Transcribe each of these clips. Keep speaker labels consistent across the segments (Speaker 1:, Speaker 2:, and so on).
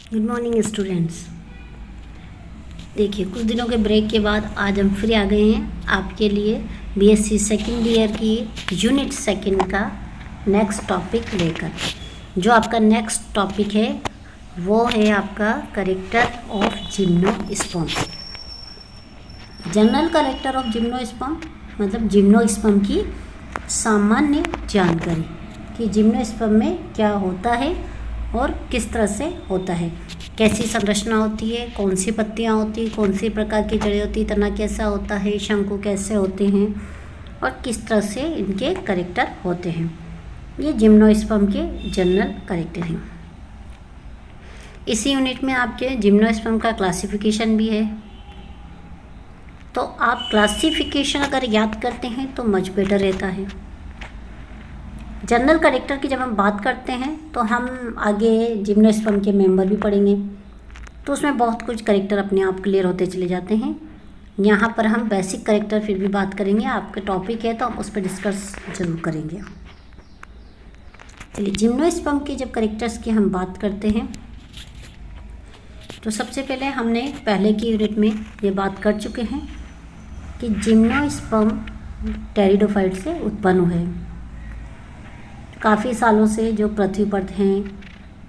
Speaker 1: Good morning students. देखिए, कुछ दिनों के ब्रेक के बाद आज हम फिर आ गए हैं आपके लिए बीएससी सेकेंड ईयर की यूनिट सेकेंड का नेक्स्ट टॉपिक लेकर। जो आपका नेक्स्ट टॉपिक है वो है आपका character of gymnosperm. General character of gymnosperm मतलब जिम्नोस्पर्म की सामान्य जानकारी कि जिम्नोस्पर्म में क्या होता है और किस तरह से होता है, कैसी संरचना होती है, कौन सी पत्तियाँ होती हैं, कौन सी प्रकार की जड़ें होती, तना कैसा होता है, शंकु कैसे होते हैं और किस तरह से इनके करेक्टर होते हैं। ये जिम्नोस्पर्म के जनरल करेक्टर हैं। इसी यूनिट में आपके जिम्नोस्पर्म का क्लासिफिकेशन भी है, तो आप क्लासिफिकेशन अगर याद करते हैं तो मच बेटर रहता है। जनरल करेक्टर की जब हम बात करते हैं तो हम आगे जिम्नोस्पर्म के मेंबर भी पढ़ेंगे, तो उसमें बहुत कुछ करेक्टर अपने आप क्लियर होते चले जाते हैं। यहाँ पर हम बेसिक करेक्टर फिर भी बात करेंगे, आपका टॉपिक है तो हम उस पर डिस्कस जरूर करेंगे। चलिए, जिम्नोस्पर्म के जब करेक्टर्स की हम बात करते हैं तो सबसे पहले हमने पहले की यूनिट में ये बात कर चुके हैं कि जिम्नोस्पर्म टेरिडोफाइट से उत्पन्न हुए हैं। काफ़ी सालों से जो पृथ्वी पर हैं,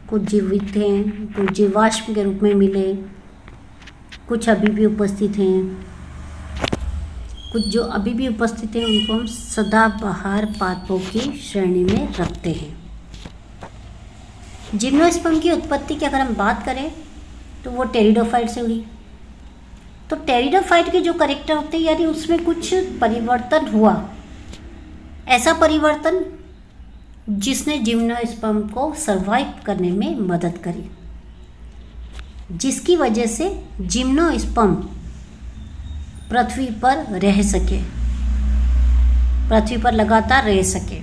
Speaker 1: कुछ जीवित हैं, कुछ जीवाश्म के रूप में मिले, कुछ अभी भी उपस्थित हैं, कुछ जो अभी भी उपस्थित हैं उनको हम सदाबहार पादपों की श्रेणी में रखते हैं। जिम्नोस्पर्म की उत्पत्ति की अगर हम बात करें तो वो टेरिडोफाइट से हुई। तो टेरिडोफाइट के जो करेक्टर होते हैं यानी उसमें कुछ परिवर्तन हुआ, ऐसा परिवर्तन जिसने जिम्नोस्पर्म को सरवाइव करने में मदद करी, जिसकी वजह से जिम्नोस्पर्म पृथ्वी पर रह सके, पृथ्वी पर लगातार रह सके।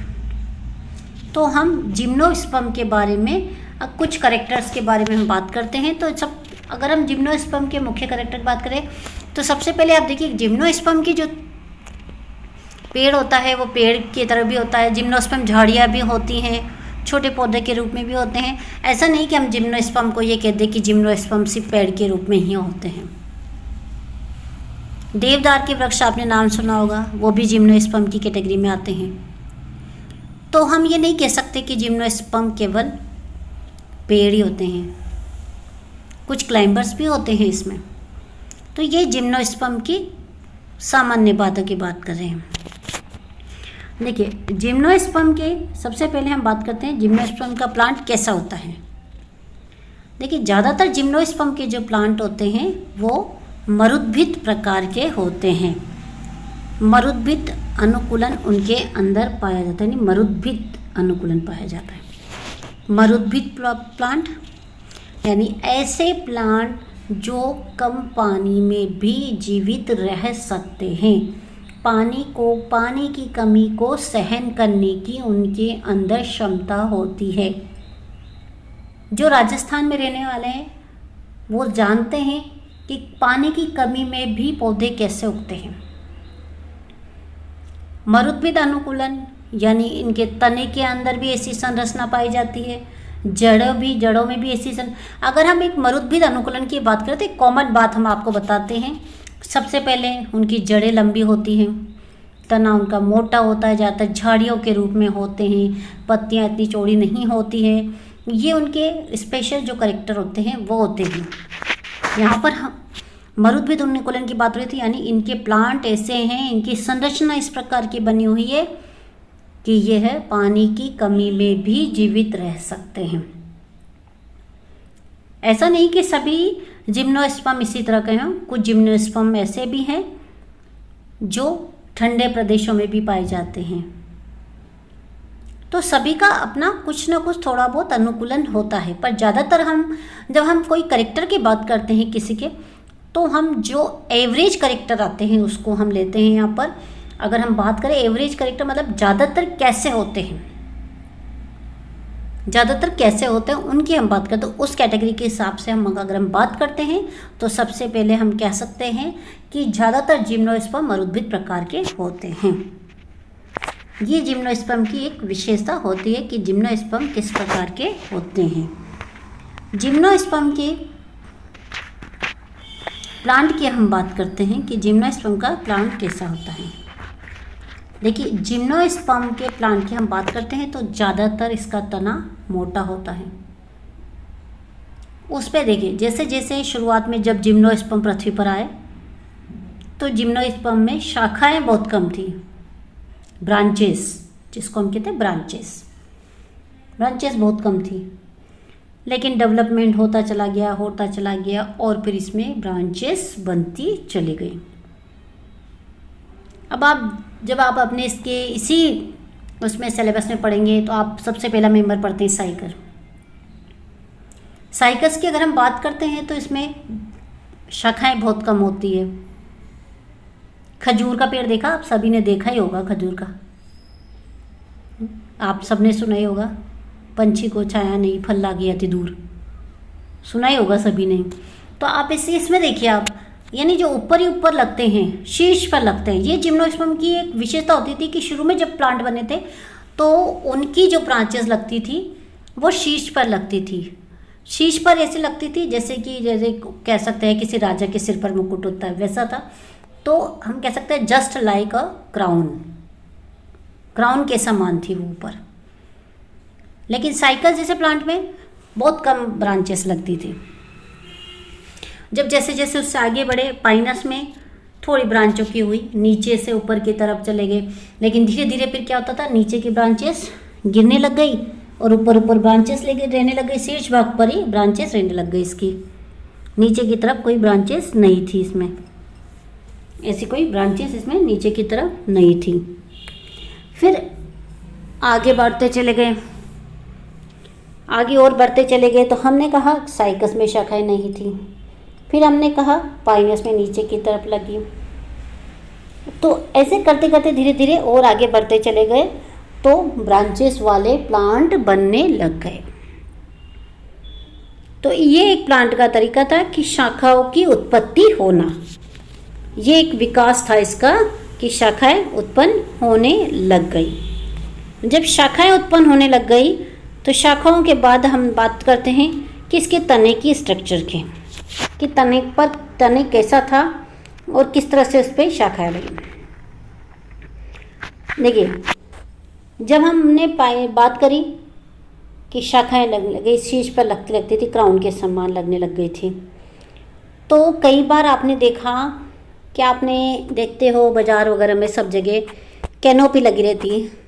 Speaker 1: तो हम जिम्नोस्पर्म के बारे में कुछ करेक्टर्स के बारे में हम बात करते हैं। तो सब अगर हम जिम्नोस्पर्म के मुख्य करेक्टर की बात करें तो सबसे पहले आप देखिए, जिम्नोस्पर्म की जो पेड़ होता है वो पेड़ की तरह भी होता है। जिम्नोस्पर्म झाड़ियाँ भी होती हैं, छोटे पौधे के रूप में भी होते हैं। ऐसा नहीं कि हम जिम्नोस्पर्म को ये कह दें कि जिम्नोस्पर्म सिर्फ पेड़ के रूप में ही होते हैं। देवदार के वृक्ष आपने नाम सुना होगा, वो भी जिम्नोस्पर्म की कैटेगरी में आते हैं। तो हम ये नहीं कह सकते कि जिम्नोस्पर्म केवल पेड़ ही होते हैं, कुछ क्लाइंबर्स भी होते हैं इसमें। तो ये जिम्नोस्पर्म की सामान्य बातों की बात कर रहे हैं। देखिए, जिम्नोस्पर्म के सबसे पहले हम बात करते हैं जिम्नोस्पर्म का प्लांट कैसा होता है। देखिए, ज़्यादातर जिम्नोस्पर्म के जो प्लांट होते हैं वो मरुद्भिद प्रकार के होते हैं। मरुद्भिद अनुकूलन उनके अंदर पाया जाता है, यानी मरुद्भिद अनुकूलन पाया जाता है। मरुद्भिद प्लांट यानी ऐसे प्लांट जो कम पानी में भी जीवित रह सकते हैं, पानी की कमी को सहन करने की उनके अंदर क्षमता होती है। जो राजस्थान में रहने वाले हैं वो जानते हैं कि पानी की कमी में भी पौधे कैसे उगते हैं। मरुद्भिद अनुकूलन यानी इनके तने के अंदर भी ऐसी संरचना पाई जाती है, जड़ों में भी ऐसी अगर हम एक मरुद्भिद अनुकूलन की बात करते हैं, कॉमन बात हम आपको बताते हैं। सबसे पहले उनकी जड़ें लंबी होती हैं, तना उनका मोटा होता है, ज़्यादातर झाड़ियों के रूप में होते हैं, पत्तियां इतनी चौड़ी नहीं होती हैं। ये उनके स्पेशल जो करेक्टर होते हैं वो होते हैं। यहाँ पर हम मरुद्भिद अनुकूलन की बात हो रही थी, यानी इनके प्लांट ऐसे हैं, इनकी संरचना इस प्रकार की बनी हुई है कि यह पानी की कमी में भी जीवित रह सकते हैं। ऐसा नहीं कि सभी जिम्नोस्पर्म इसी तरह के हैं, कुछ जिम्नोस्पर्म ऐसे भी हैं जो ठंडे प्रदेशों में भी पाए जाते हैं। तो सभी का अपना कुछ ना कुछ थोड़ा बहुत अनुकूलन होता है, पर ज़्यादातर जब हम कोई करेक्टर की बात करते हैं किसी के, तो हम जो एवरेज करेक्टर आते हैं उसको हम लेते हैं। यहाँ पर अगर हम बात करें एवरेज करेक्टर मतलब ज़्यादातर कैसे होते हैं, उनकी हम बात करते हैं। तो उस कैटेगरी के हिसाब से हम अगर हम बात करते हैं तो सबसे पहले हम कह सकते हैं कि ज़्यादातर जिम्नोस्पर्म मरुद्भिद प्रकार के होते हैं। ये जिम्नोस्पर्म की एक विशेषता होती है कि जिम्नोस्पर्म किस प्रकार के होते हैं। जिम्नोस्पर्म के प्लांट की हम बात करते हैं कि जिम्नोस्पर्म का प्लांट कैसा होता है। देखिए, जिम्नोस्पर्म के प्लांट की हम बात करते हैं तो ज़्यादातर इसका तना मोटा होता है। उस पर देखिए, जैसे जैसे शुरुआत में जब जिम्नोस्पर्म पृथ्वी पर आए तो जिम्नोस्पर्म में शाखाएं बहुत कम थी, ब्रांचेस, जिसको हम कहते हैं ब्रांचेस बहुत कम थी। लेकिन डेवलपमेंट होता चला गया और फिर इसमें ब्रांचेस बनती चली गई। अब जब आप अपने इसके इसी उसमें सिलेबस में पढ़ेंगे तो आप सबसे पहला मेंबर पढ़ते हैं साइकस की अगर हम बात करते हैं तो इसमें शाखाएं बहुत कम होती है। खजूर का पेड़ देखा, आप सभी ने देखा ही होगा खजूर का, आप सबने सुना ही होगा, पंछी को छाया नहीं फल लागे अति दूर, सुना ही होगा सभी ने। तो आप इसमें देखिए आप, यानी जो ऊपर ही ऊपर लगते हैं, शीर्ष पर लगते हैं। ये जिम्नोस्पर्म की एक विशेषता होती थी कि शुरू में जब प्लांट बने थे तो उनकी जो ब्रांचेस लगती थी वो शीर्ष पर लगती थी। शीर्ष पर ऐसे लगती थी जैसे कह सकते हैं किसी राजा के सिर पर मुकुट होता है, वैसा था। तो हम कह सकते हैं जस्ट लाइक अ क्राउन के समान थी वो ऊपर। लेकिन साइकस जैसे प्लांट में बहुत कम ब्रांचेस लगती थी। जब जैसे जैसे उससे आगे बढ़े, पाइनस में थोड़ी ब्रांचों की हुई, नीचे से ऊपर की तरफ चले गए। लेकिन धीरे धीरे फिर क्या होता था, नीचे की ब्रांचेस गिरने लग गई और ऊपर ब्रांचेस लेके रहने लग गई। शीर्ष भाग पर ही ब्रांचेस रहने लग गई इसकी, नीचे की तरफ कोई ब्रांचेस नहीं थी इसमें, ऐसी कोई ब्रांचेस इसमें नीचे की तरफ नहीं थी। फिर आगे बढ़ते चले गए, आगे और बढ़ते चले गए तो हमने कहा साइकस में शाखाएं नहीं थी। फिर हमने कहा पाइनस में नीचे की तरफ लगी। तो ऐसे करते करते धीरे धीरे और आगे बढ़ते चले गए तो ब्रांचेस वाले प्लांट बनने लग गए। तो ये एक प्लांट का तरीका था कि शाखाओं की उत्पत्ति होना, ये एक विकास था इसका कि शाखाएं उत्पन्न होने लग गई। जब शाखाएं उत्पन्न होने लग गई तो शाखाओं के बाद हम बात करते हैं कि इसके तने की स्ट्रक्चर की, कि तने कैसा था और किस तरह से उस पर शाखाएं लगी। देखिए, जब हमने बात करी कि शाखाएं लगने लगी, शीर्ष पर लगती थी, क्राउन के समान लगने लग गई थी, तो कई बार आपने देखा कि आपने देखते हो बाज़ार वगैरह में सब जगह कैनोपी लगी रहती है।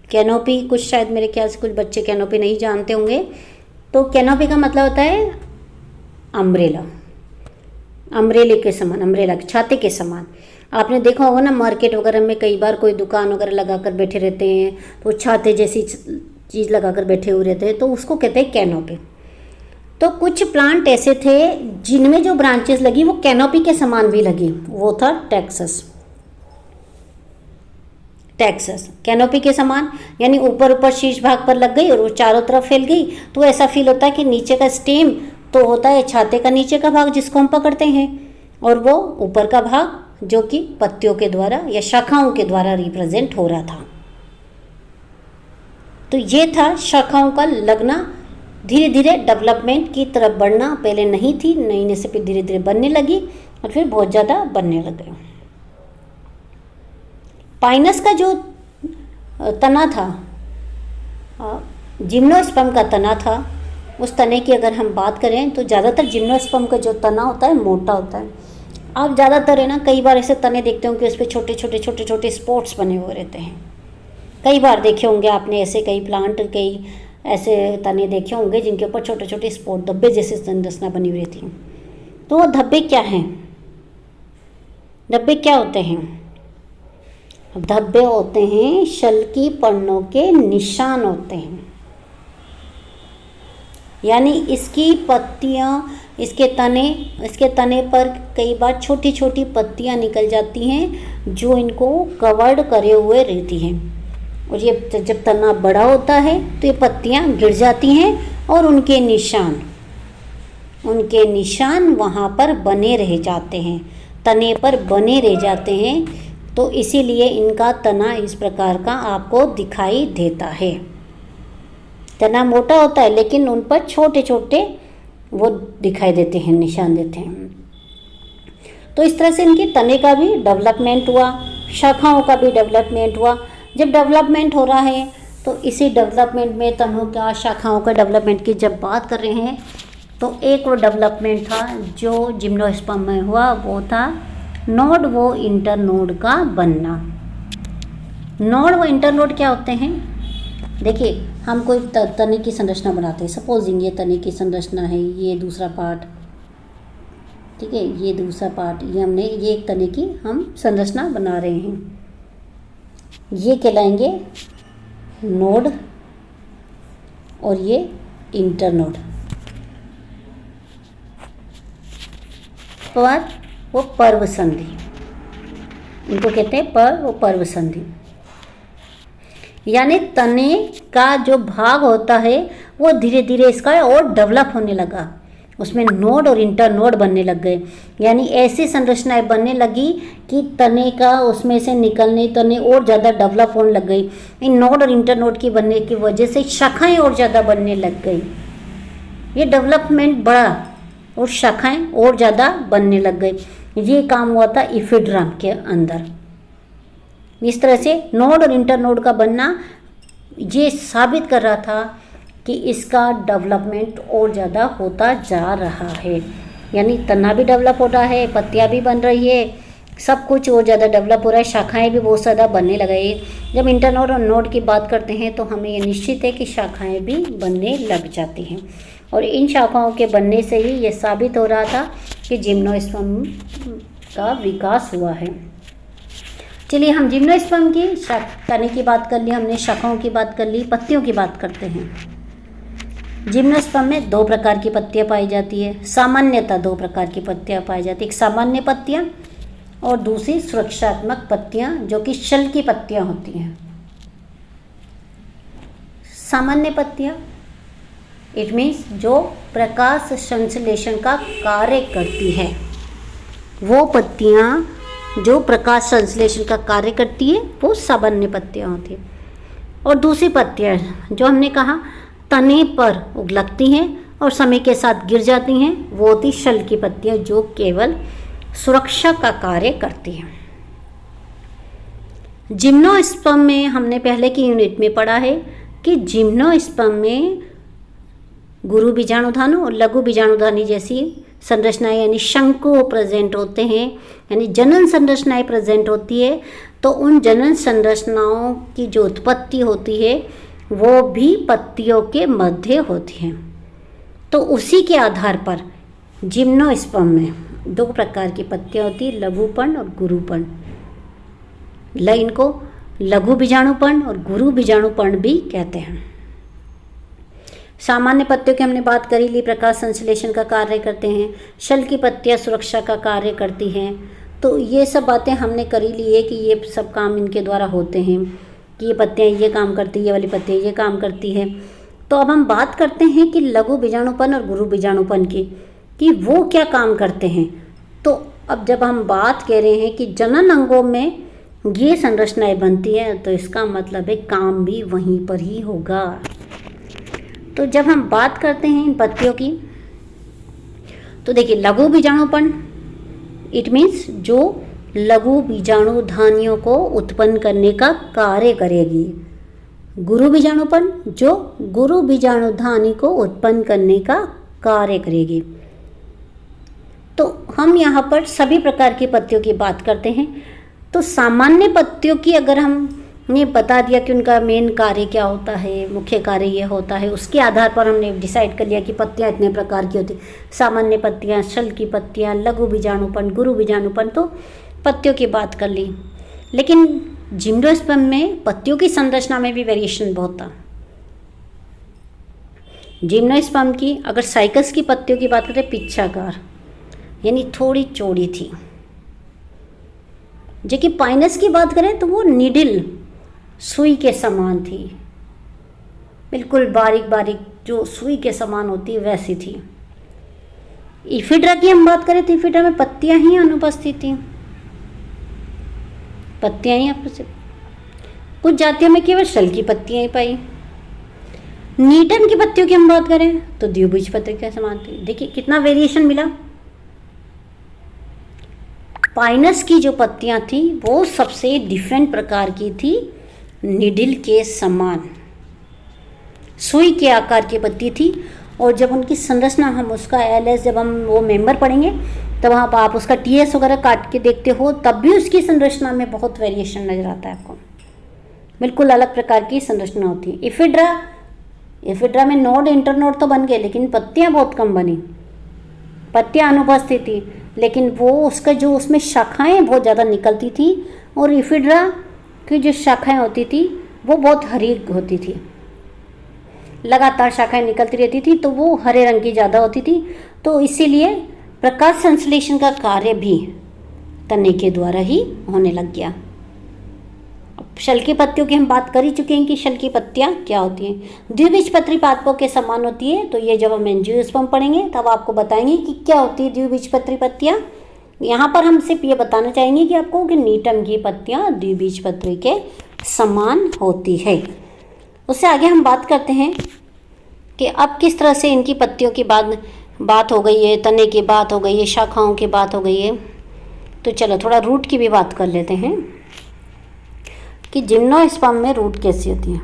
Speaker 1: कैनोपी, कुछ शायद मेरे ख्याल से कुछ बच्चे कैनोपी नहीं जानते होंगे। तो कैनोपी का मतलब होता है अम्ब्रेला, अम्ब्रेले के समान, अम्ब्रेला छाते के समान। आपने देखा होगा ना मार्केट वगैरह में कई बार कोई दुकान वगैरह लगा कर बैठे रहते हैं तो छाते जैसी चीज़ लगा कर बैठे हुए रहते हैं, तो उसको कहते हैं कैनोपी। तो कुछ प्लांट ऐसे थे जिनमें जो ब्रांचेस लगी वो कैनोपी के समान भी लगी, वो था टैक्सस कैनोपी के समान, यानी ऊपर शीर्ष भाग पर लग गई और वो चारों तरफ फैल गई। तो ऐसा फील होता है कि नीचे का स्टेम तो होता है छाते का नीचे का भाग जिसको हम पकड़ते हैं, और वो ऊपर का भाग जो कि पत्तियों के द्वारा या शाखाओं के द्वारा रिप्रेजेंट हो रहा था। तो ये था शाखाओं का लगना, धीरे धीरे डेवलपमेंट की तरफ बढ़ना। पहले नहीं थी, नई से फिर धीरे धीरे बनने लगी और फिर बहुत ज़्यादा बनने लग गई। पाइनस का जो तना था, जिम्नोस्पर्म का तना था, उस तने की अगर हम बात करें तो ज़्यादातर जिम्नोस्पर्म का जो तना होता है मोटा होता है। आप ज़्यादातर है ना, कई बार ऐसे तने देखते होंगे उस पर छोटे छोटे स्पॉट्स बने हुए रहते हैं। कई बार देखे होंगे आपने ऐसे कई प्लांट, कई ऐसे तने देखे होंगे जिनके ऊपर छोटे छोटे स्पॉट, धब्बे जैसी संरचना बनी हुई रहती हैं। तो वो धब्बे क्या हैं? धब्बे क्या होते हैं? धब्बे होते हैं शल्की पर्णों के निशान होते हैं, यानी इसकी पत्तियां, इसके तने पर कई बार छोटी छोटी पत्तियां निकल जाती हैं जो इनको कवर्ड करे हुए रहती हैं। और ये जब तना बड़ा होता है तो ये पत्तियां गिर जाती हैं और उनके निशान वहाँ पर बने रह जाते हैं, तने पर बने रह जाते हैं। तो इसीलिए इनका तना इस प्रकार का आपको दिखाई देता है। तना मोटा होता है लेकिन उन पर छोटे छोटे वो दिखाई देते हैं, निशान देते हैं। तो इस तरह से इनके तने का भी डेवलपमेंट हुआ, शाखाओं का भी डेवलपमेंट हुआ। जब डेवलपमेंट हो रहा है तो इसी डेवलपमेंट में तनों का, शाखाओं का डेवलपमेंट की जब बात कर रहे हैं तो एक वो डेवलपमेंट था जो जिम्नोस्पर्म में हुआ, वो था नोड व इंटरनोड का बनना। नोड व इंटरनोड क्या होते हैं? देखिए, हम कोई तने की संरचना बनाते हैं, सपोजिंग ये तने की संरचना है, ये दूसरा पार्ट, ठीक है, ये दूसरा पार्ट, ये हमने ये एक तने की हम संरचना बना रहे हैं। ये कहलाएंगे नोड और ये इंटरनोड। पर वो पर्व संधि, इनको कहते हैं पर्व व पर्व संधि। यानी तने का जो भाग होता है वो धीरे धीरे इसका और डेवलप होने लगा, उसमें नोड और इंटरनोड बनने लग गए। यानी ऐसी संरचनाएं बनने लगी कि तने का उसमें से निकलने तने और ज़्यादा डेवलप होने लग गई। इन नोड और इंटरनोड की बनने की वजह से शाखाएं और ज़्यादा बनने लग गई। ये डेवलपमेंट बढ़ा और शाखाएं और ज़्यादा बनने लग गई। ये काम हुआ था इफिड्रम के अंदर। इस तरह से नोड और इंटरनोड का बनना ये साबित कर रहा था कि इसका डेवलपमेंट और ज़्यादा होता जा रहा है। यानी तना भी डेवलप हो रहा है, पत्तियाँ भी बन रही है, सब कुछ और ज़्यादा डेवलप हो रहा है, शाखाएं भी बहुत ज़्यादा बनने लगे। जब इंटरनोड और नोड की बात करते हैं तो हमें ये निश्चित है कि शाखाएं भी बनने लग जाती हैं। और इन शाखाओं के बनने से ही ये साबित हो रहा था कि जिम्नोस्पर्म का विकास हुआ है। चलिए, हम जिम्नोस्पर्म की तने की बात कर ली, हमने शाखाओं की बात कर ली, पत्तियों की बात करते हैं। जिम्नोस्पर्म में 2 प्रकार की पत्तियां पाई जाती है, सामान्यतः 2 प्रकार की पत्तियां पाई जाती है, एक सामान्य पत्तियां और दूसरी सुरक्षात्मक पत्तियां जो कि शल की पत्तियां होती हैं। सामान्य पत्तियां इट मीन्स जो प्रकाश संश्लेषण का कार्य करती है, वो पत्तियां जो प्रकाश संश्लेषण का कार्य करती है वो सामान्य पत्तियां होती हैं। और दूसरी पत्तियां जो हमने कहा तने पर उगलती हैं और समय के साथ गिर जाती हैं, वो होती शल की पत्तियां जो केवल सुरक्षा का कार्य करती हैं। जिम्नोस्पर्म में हमने पहले की यूनिट में पढ़ा है कि जिम्नोस्पर्म में गुरु बीजाणुधानी और लघु बीजाणुधानी जैसी संरचनाएं यानी शंकु प्रेजेंट होते हैं, यानी जनन संरचनाएं प्रेजेंट होती है। तो उन जनन संरचनाओं की जो उत्पत्ति होती है वो भी पत्तियों के मध्य होती है। तो उसी के आधार पर जिम्नोस्पर्म में 2 प्रकार की पत्तियां होती है, लघुपर्ण और गुरुपर्ण। इनको लघु बीजाणुपर्ण और गुरु बीजाणुपर्ण भी कहते हैं। सामान्य पत्तियों की हमने बात करी ली, प्रकाश संश्लेषण का कार्य करते हैं। शल की पत्तियां सुरक्षा का कार्य करती हैं। तो ये सब बातें हमने करी ली है कि ये सब काम इनके द्वारा होते हैं, कि ये पत्तियां ये काम करती है, ये वाली पत्तियां ये काम करती है। तो अब हम बात करते हैं कि लघु बीजाणुपर्ण और गुरु बीजाणुपर्ण की, कि वो क्या काम करते हैं। तो अब जब हम बात कह रहे हैं कि जनन अंगों में ये संरचनाएं बनती हैं तो इसका मतलब है काम भी वहीं पर ही होगा। तो जब हम बात करते हैं इन पत्तियों की तो देखिए, लघु बीजाणुपर्ण इट मीन्स जो लघु बीजाणुधानियों को उत्पन्न करने का कार्य करेगी। गुरु बीजाणुपर्ण जो गुरु बीजाणुधानी को उत्पन्न करने का कार्य करेगी। तो हम यहाँ पर सभी प्रकार की पत्तियों की बात करते हैं। तो सामान्य पत्तियों की अगर हमने बता दिया कि उनका मेन कार्य क्या होता है, मुख्य कार्य ये होता है, उसके आधार पर हमने डिसाइड कर लिया कि पत्तियाँ इतने प्रकार की होती, सामान्य पत्तियाँ, शल की पत्तियाँ, लघु बीजाणुपर्ण, गुरु बीजाणुपर्ण, तो पत्तियों की बात कर ली। लेकिन जिम्नोस्पर्म में पत्तियों की संरचना में भी वेरिएशन बहुत था। जिम्नोस्पर्म की अगर साइकस की पत्तियों की बात करें, पिच्छाकार यानी थोड़ी चौड़ी थी। जबकि पाइनस की बात करें तो वो नीडल सुई के समान थी, बिल्कुल बारीक बारीक जो सुई के समान होती है वैसी थी। इफिड्रा की हम बात करें तो इफिड्रा में पत्तियां ही अनुपस्थित थी, पत्तियां ही अनुपस्थित। कुछ जातियों में केवल शल की पत्तियां ही पाई। नीटम की पत्तियों की हम बात करें तो द्विबीजपत्री के समान थी। देखिए कितना वेरिएशन मिला। पाइनस की जो पत्तियां थी वो सबसे डिफरेंट प्रकार की थी, निडिल के समान सुई के आकार की पत्ती थी। और जब उनकी संरचना हम उसका एलएस जब हम वो मेंबर पढ़ेंगे तब आप उसका टीएस वगैरह काट के देखते हो तब भी उसकी संरचना में बहुत वेरिएशन नजर आता है आपको, बिल्कुल अलग प्रकार की संरचना होती है। इफिड्रा में नोड इंटरनोड तो बन गए लेकिन पत्तियां बहुत कम बनी, पत्तियां अनुपस्थित थी, लेकिन वो उसका जो उसमें शाखाएं बहुत ज़्यादा निकलती थी। और इफिड्रा की जो शाखाएं होती थी वो बहुत हरी होती थी, लगातार शाखाएं निकलती रहती थी, तो वो हरे रंग की ज़्यादा होती थी। तो इसीलिए प्रकाश संश्लेषण का कार्य भी तने के द्वारा ही होने लग गया। अब शल की पत्तियों की हम बात कर ही चुके हैं कि शल की पत्तियां क्या होती हैं। द्विबीजपत्री पादपों के समान होती है, तो ये जब हम एंजियोस्पर्म पढ़ेंगे तब आपको बताएंगे कि क्या होती है द्विबीजपत्री पत्तियां। यहाँ पर हम सिर्फ ये बताना चाहेंगे कि आपको कि नीटम की पत्तियां द्विबीजपत्री के समान होती है। उससे आगे हम बात करते हैं कि अब किस तरह से इनकी पत्तियों की बात हो गई है, तने की बात हो गई है, शाखाओं की बात हो गई है, तो चलो थोड़ा रूट की भी बात कर लेते हैं कि जिम्नोस्पर्म में रूट कैसी होती है।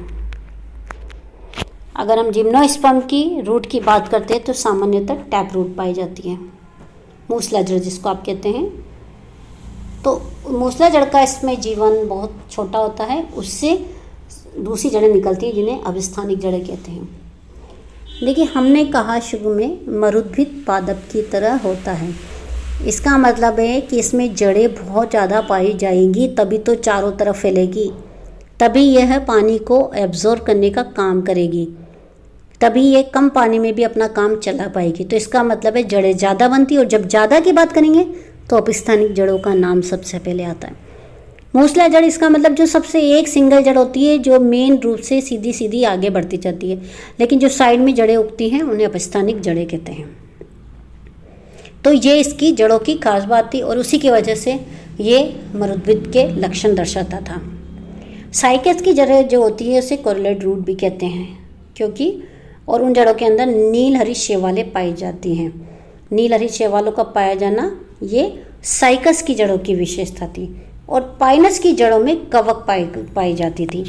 Speaker 1: अगर हम जिम्नोस्पर्म की रूट की बात करते हैं तो सामान्यतः टैप रूट पाई जाती है, मूसला जड़ जिसको आप कहते हैं। तो मूसला जड़ का इसमें जीवन बहुत छोटा होता है, उससे दूसरी जड़ें निकलती हैं जिन्हें अवस्थानिक जड़ें कहते हैं। देखिए हमने कहा शुरू में मरुद्भिद पादप की तरह होता है, इसका मतलब है कि इसमें जड़ें बहुत ज़्यादा पाई जाएंगी तभी तो चारों तरफ फैलेगी, तभी यह पानी को एब्जॉर्ब करने का काम करेगी, तभी ये कम पानी में भी अपना काम चला पाएगी। तो इसका मतलब है जड़ें ज़्यादा बनती, और जब ज़्यादा की बात करेंगे तो अपस्थानिक जड़ों का नाम सबसे पहले आता है। मूसला जड़ इसका मतलब जो सबसे एक सिंगल जड़ होती है जो मेन रूप से सीधी सीधी आगे बढ़ती जाती है, लेकिन जो साइड में जड़ें उगती हैं उन्हें अपस्थानिक जड़ें कहते हैं। तो ये इसकी जड़ों की खास बात थी और उसी की वजह से ये मरुद्भिद के लक्षण दर्शाता था। साइकस की जड़ें जो होती है उसे कोरिलेट रूट भी कहते हैं, क्योंकि और उन जड़ों के अंदर नील हरी शैवालें पाई जाती हैं। नील हरी शैवालों का पाया जाना ये साइकस की जड़ों की विशेषता थी। और पाइनस की जड़ों में कवक पाई जाती थी,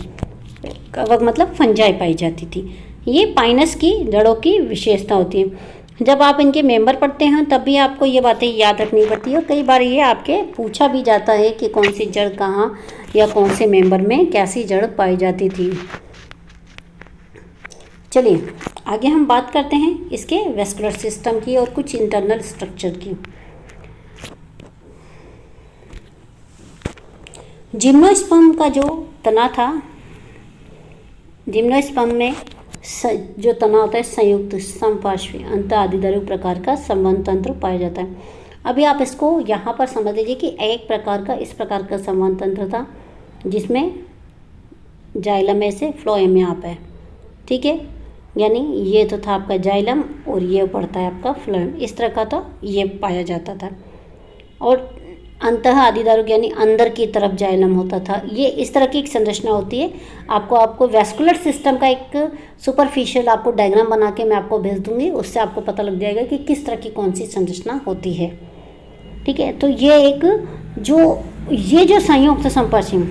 Speaker 1: कवक मतलब फंजाई पाई जाती थी। ये पाइनस की जड़ों की विशेषता होती है। जब आप इनके मेंबर पढ़ते हैं तब भी आपको ये बातें याद रखनी पड़ती है, और कई बार ये आपके पूछा भी जाता है कि कौन सी जड़ कहाँ या कौन से मेंबर में कैसी जड़ पाई जाती थी। चलिए आगे हम बात करते हैं इसके वेस्कुलर सिस्टम की और कुछ इंटरनल स्ट्रक्चर की। जिम्नोस्पर्म का जो तना था, जिम्नोस्पर्म में जो तना होता है संयुक्त समपार्श्वी अंत आदिद्रव्य प्रकार का संवहन तंत्र पाया जाता है। अभी आप इसको यहाँ पर समझ लीजिए कि एक प्रकार का इस प्रकार का संवहन तंत्र था जिसमें जाइलम ऐसे फ्लोएम में आप है, ठीक है, यानी ये तो था आपका जाइलम और ये पड़ता है आपका फ्लोएम, इस तरह का तो ये पाया जाता था। और अंतः आदिद्रव्य यानी अंदर की तरफ जाइलम होता था। ये इस तरह की एक संरचना होती है। आपको वेस्कुलर सिस्टम का एक सुपरफिशियल आपको डायग्राम बना के मैं आपको भेज दूंगी, उससे आपको पता लग जाएगा कि किस तरह की कौन सी संरचना होती है, ठीक है। तो ये जो संयुक्त संपर्शिम,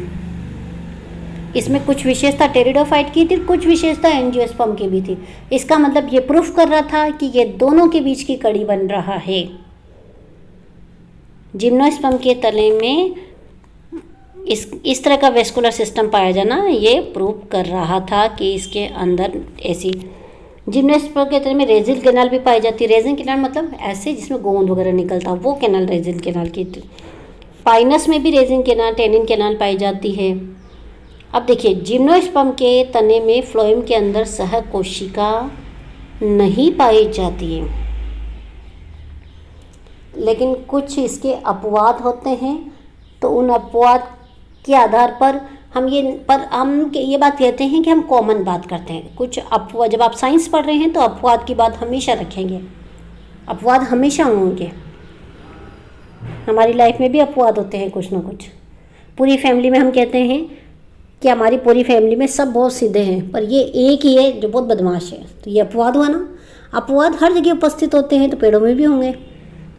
Speaker 1: इसमें कुछ विशेषता टेरिडोफाइट की थी, कुछ विशेषता एंजियोस्पर्म की भी थी। इसका मतलब ये प्रूफ कर रहा था कि ये दोनों के बीच की कड़ी बन रहा है। जिम्नोस्पर्म के तले में इस तरह का वेस्कुलर सिस्टम पाया जाना ये प्रूव कर रहा था कि इसके अंदर ऐसी जिम्नोस्पर्म के तले में रेजिल कैनाल भी पाई जाती है। रेजिल कैनाल मतलब ऐसे जिसमें गोंद वगैरह निकलता, वो कैनाल रेजिल कैनाल की। पाइनस में भी रेजिल कैनाल टेनिन कैनाल पाई जाती है। अब देखिए जिम्नोस्पर्म के तने में फ्लोएम के अंदर सहकोशिका नहीं पाई जाती है, लेकिन कुछ इसके अपवाद होते हैं। तो उन अपवाद के आधार पर हम ये बात कहते हैं कि हम कॉमन बात करते हैं। कुछ अपवाद, जब आप साइंस पढ़ रहे हैं तो अपवाद की बात हमेशा रखेंगे, अपवाद हमेशा होंगे। हमारी लाइफ में भी अपवाद होते हैं कुछ ना कुछ। पूरी फैमिली में हम कहते हैं कि हमारी पूरी फैमिली में सब बहुत सीधे हैं, पर ये एक ही है जो बहुत बदमाश है। तो ये अपवाद हुआ ना। अपवाद हर जगह उपस्थित होते हैं तो पेड़ों में भी होंगे।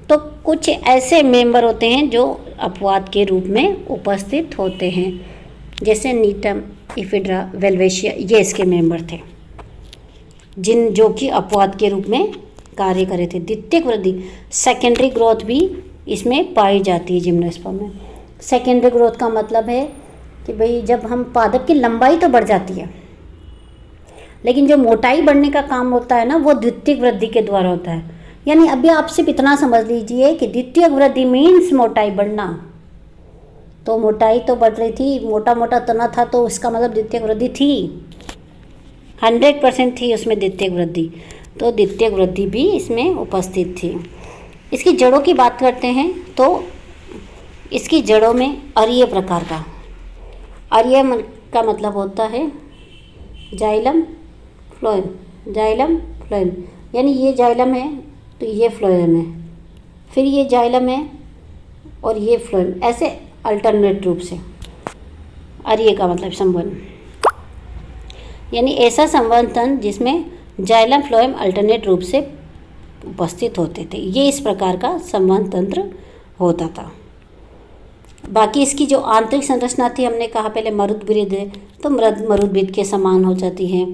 Speaker 1: तो कुछ ऐसे मेंबर होते हैं जो अपवाद के रूप में उपस्थित होते हैं, जैसे नीटम, इफिड्रा, वेल्वेशिया, ये इसके मेंबर थे जो कि अपवाद के रूप में कार्य करे थे। द्वितीयक वृद्धि, सेकेंडरी ग्रोथ भी इसमें पाई जाती है जिम्नोस्पर्म में। सेकेंडरी ग्रोथ का मतलब है कि भाई जब हम पादप की लंबाई तो बढ़ जाती है, लेकिन जो मोटाई बढ़ने का काम होता है ना, वो द्वितीयक वृद्धि के द्वारा होता है। यानी अभी आप सिर्फ इतना समझ लीजिए कि द्वितीयक वृद्धि मीन्स मोटाई बढ़ना। तो मोटाई तो बढ़ रही थी, मोटा मोटा तना था, तो इसका मतलब द्वितीयक वृद्धि थी, 100% थी उसमें द्वितीयक वृद्धि। तो द्वितीयक वृद्धि भी इसमें उपस्थित थी। इसकी जड़ों की बात करते हैं तो इसकी जड़ों में अरीय प्रकार का, अरीय का मतलब होता है जाइलम फ्लोएम, जाइलम फ्लोएम, यानी ये जाइलम है तो ये फ्लोएम है, फिर ये जाइलम है और ये फ्लोएम, ऐसे अल्टरनेट रूप से। अरीय का मतलब संवहन, यानी ऐसा संवहन तंत्र जिसमें जाइलम फ्लोएम अल्टरनेट रूप से उपस्थित होते थे। ये इस प्रकार का संवहन तंत्र होता था। बाकी इसकी जो आंतरिक संरचना थी, हमने कहा पहले मरुद्भिद है, तो मरुद्भिद के समान हो जाती है,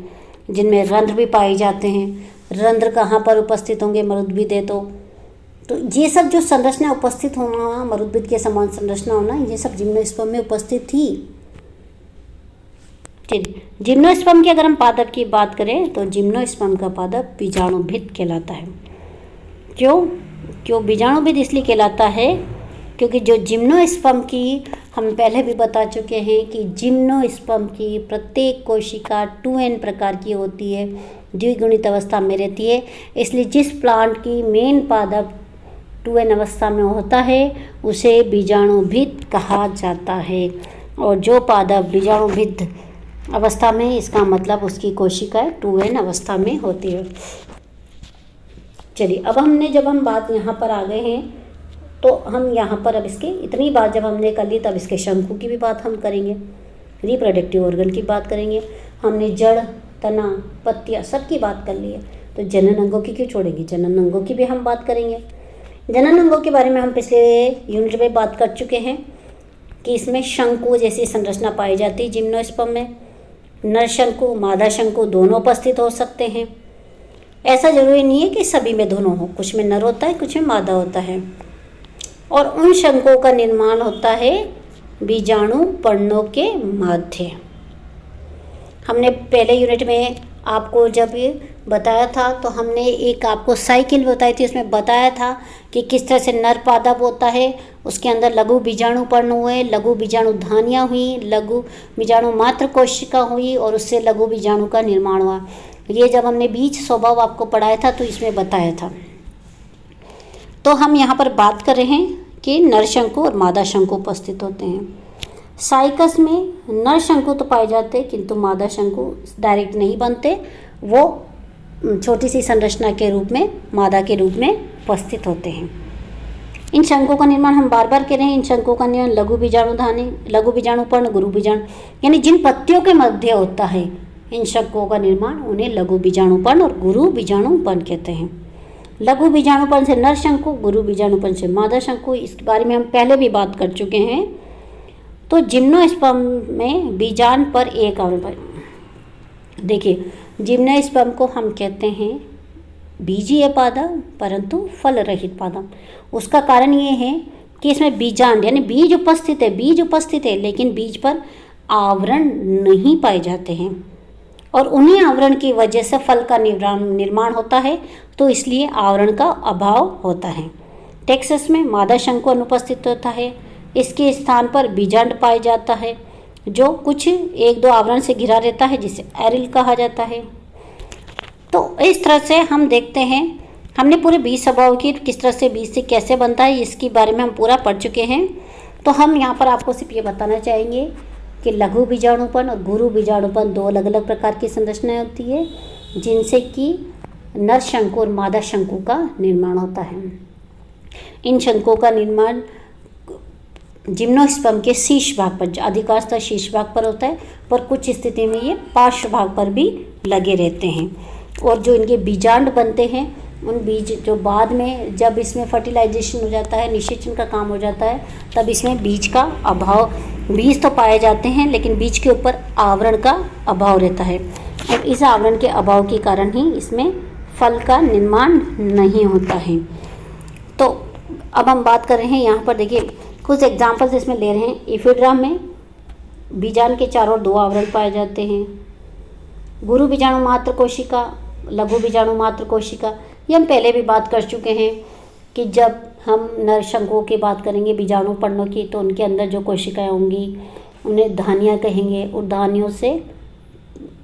Speaker 1: जिनमें रंध्र भी पाए जाते हैं। रंध्र कहाँ पर उपस्थित होंगे? मरुद्भिद है तो ये सब जो संरचना उपस्थित होना, मरुद्भिद के समान संरचना होना, ये सब जिम्नोस्पर्म में उपस्थित थी। ठीक, जिम्नोस्पर्म की अगर हम पादप की बात करें तो जिम्नोस्पर्म का पादप बीजाणुभिद कहलाता है। क्यों बीजाणुभिद इसलिए कहलाता है क्योंकि जो जिम्नोस्पर्म की, हम पहले भी बता चुके हैं कि जिम्नोस्पर्म की प्रत्येक कोशिका 2n प्रकार की होती है, द्विगुणित अवस्था में रहती है। इसलिए जिस प्लांट की मेन पादप 2n अवस्था में होता है उसे बीजाणुभिद कहा जाता है, और जो पादप बीजाणुभिद अवस्था में, इसका मतलब उसकी कोशिकाएं 2n अवस्था में होती है। चलिए, अब जब हम बात यहाँ पर आ गए हैं तो हम यहाँ पर अब इसके इतनी बात जब हमने कर ली, तब इसके शंकु की भी बात हम करेंगे, रिप्रोडक्टिव ऑर्गन की बात करेंगे। हमने जड़, तना, पत्तियाँ सब की बात कर ली है, तो जनन अंगों की क्यों छोड़ेंगे? जनन अंगों की भी हम बात करेंगे। जनन अंगों के बारे में हम पिछले यूनिट में बात कर चुके हैं कि इसमें शंकु जैसी संरचना पाई जाती है जिम्नोस्पर्म में। नर शंकु, मादा शंकु दोनों उपस्थित हो सकते हैं। ऐसा जरूरी नहीं है कि सभी में दोनों हो, कुछ में नर होता है, कुछ में मादा होता है। और उन शंकुओं का निर्माण होता है बीजाणु पर्णों के माध्य। हमने पहले यूनिट में आपको जब बताया था तो हमने एक आपको साइकिल बताई थी, उसमें बताया था कि किस तरह से नर पादप होता है, उसके अंदर लघु बीजाणु पर्ण हुए, लघु बीजाणु धानियाँ हुई, लघु बीजाणु मात्र कोशिका हुई और उससे लघु बीजाणु का निर्माण हुआ। ये जब हमने बीज स्वभाव आपको पढ़ाया था तो इसमें बताया था। तो हम यहाँ पर बात कर रहे हैं कि नर शंकु और मादा शंकु उपस्थित होते हैं। साइकस में नर शंकु तो पाए जाते हैं, किंतु मादा शंकु डायरेक्ट नहीं बनते, वो छोटी सी संरचना के रूप में, मादा के रूप में उपस्थित होते हैं। इन शंकुओं का निर्माण हम बार बार कह रहे हैं। इन शंकुओं का निर्माण लघु बीजाणुधानी, लघु बीजाणुपर्ण, गुरु बीजाणु, यानी जिन पत्तियों के मध्य होता है इन शंकुओं का निर्माण, उन्हें लघु बीजाणुपर्ण और गुरु बीजाणुपर्ण कहते हैं। लघु बीजाणुपर्ण से नर शंकु, गुरु बीजाणुपर्ण से मादा शंकु, इस बारे में हम पहले भी बात कर चुके हैं। तो जिम्नोस्पर्म में बीजांड पर एक आवरण पर, देखिए जिम्नोस्पर्म को हम कहते हैं बीजीय पादप परंतु फल रहित पादप। उसका कारण ये है कि इसमें बीजांड यानी बीज उपस्थित है, लेकिन बीज पर आवरण नहीं पाए जाते हैं, और उन्हीं आवरण की वजह से फल का निर्माण होता है, तो इसलिए आवरण का अभाव होता है। टेक्सस में मादा शंकु अनुपस्थित होता है, इसके स्थान पर बीजांड पाया जाता है जो कुछ 1-2 आवरण से घिरा रहता है, जिसे एरिल कहा जाता है। तो इस तरह से हम देखते हैं, हमने पूरे बीज स्वभाव की, किस तरह से बीज से कैसे बनता है, इसके बारे में हम पूरा पढ़ चुके हैं। तो हम यहाँ पर आपको सिर्फ ये बताना चाहेंगे कि लघु बीजाणुपर्ण और गुरु बीजाणुपर्ण 2 अलग अलग प्रकार की संरचनाएं होती है, जिनसे कि नर शंकु और मादा शंकु का निर्माण होता है। इन शंकुओं का निर्माण जिम्नोस्पर्म के शीर्ष भाग पर, अधिकांशतः शीर्ष भाग पर होता है, पर कुछ स्थिति में ये पार्श्व भाग पर भी लगे रहते हैं। और जो इनके बीजांड बनते हैं, उन बीज जो बाद में जब इसमें फर्टिलाइजेशन हो जाता है, निषेचन का काम हो जाता है, तब इसमें बीज का अभाव, बीज तो पाए जाते हैं लेकिन बीज के ऊपर आवरण का अभाव रहता है, और इस आवरण के अभाव के कारण ही इसमें फल का निर्माण नहीं होता है। तो अब हम बात कर रहे हैं यहाँ पर, देखिए कुछ एग्जाम्पल्स इसमें ले रहे हैं। इफिड्राम में बीजांड के चारों ओर 2 आवरण पाए जाते हैं। गुरु बीजाणु मात्र कोशिका, लघु बीजाणु मात्र कोशिका, ये हम पहले भी बात कर चुके हैं कि जब हम नरशंकुओं की बात करेंगे, बीजाणु पर्णों की, तो उनके अंदर जो कोशिकाएं होंगी उन्हें धानियाँ कहेंगे, और धानियों से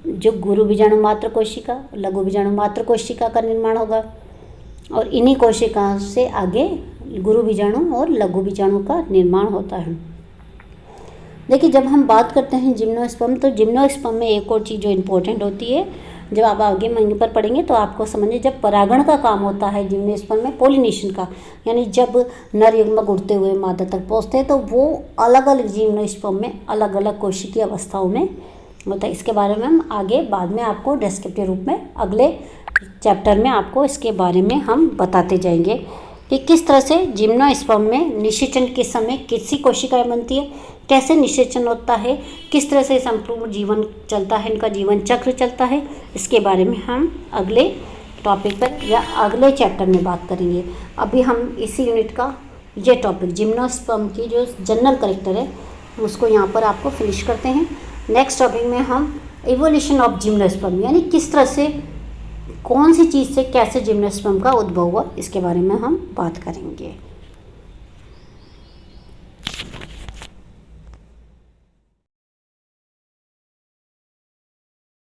Speaker 1: जो गुरु बीजाणु मात्र कोशिका, लघु बीजाणु मात्र कोशिका का निर्माण होगा, और इन्हीं कोशिकाओं से आगे गुरु बीजाणु और लघु बीजाणु का निर्माण होता है। देखिए जब हम बात करते हैं जिम्नोस्पर्म, तो जिम्नोस्पर्म में एक और चीज़ जो इम्पोर्टेंट होती है, जब आप आगे महीने पर पढ़ेंगे तो आपको समझिए, जब परागण का काम होता है जिम्नोस्पर्म में, पोलिनेशन का, यानी जब नर युग्मक उड़ते हुए मादा तक पहुँचते हैं, तो वो अलग अलग जिम्नोस्पर्म में अलग अलग कोशिकीय अवस्थाओं में होता है। इसके बारे में हम आगे बाद में आपको डिस्क्रिप्टिव रूप में अगले चैप्टर में आपको इसके बारे में हम बताते जाएंगे कि किस तरह से जिम्नोस्पर्म में निषेचन के समय किसी कोशिकाएं बनती है, कैसे निषेचन होता है, किस तरह से संपूर्ण जीवन चलता है, इनका जीवन चक्र चलता है, इसके बारे में हम अगले टॉपिक पर या अगले चैप्टर में बात करेंगे। अभी हम इसी यूनिट का ये टॉपिक जिम्नोस्पर्म की जो जनरल कैरेक्टर है उसको यहाँ पर आपको फिनिश करते हैं। नेक्स्ट टॉपिक में हम इवोल्यूशन ऑफ जिम्नोस्पर्म, यानी किस तरह से, कौन सी चीज़ से कैसे जिम्नोस्पर्म का उद्भव हुआ, इसके बारे में हम बात करेंगे।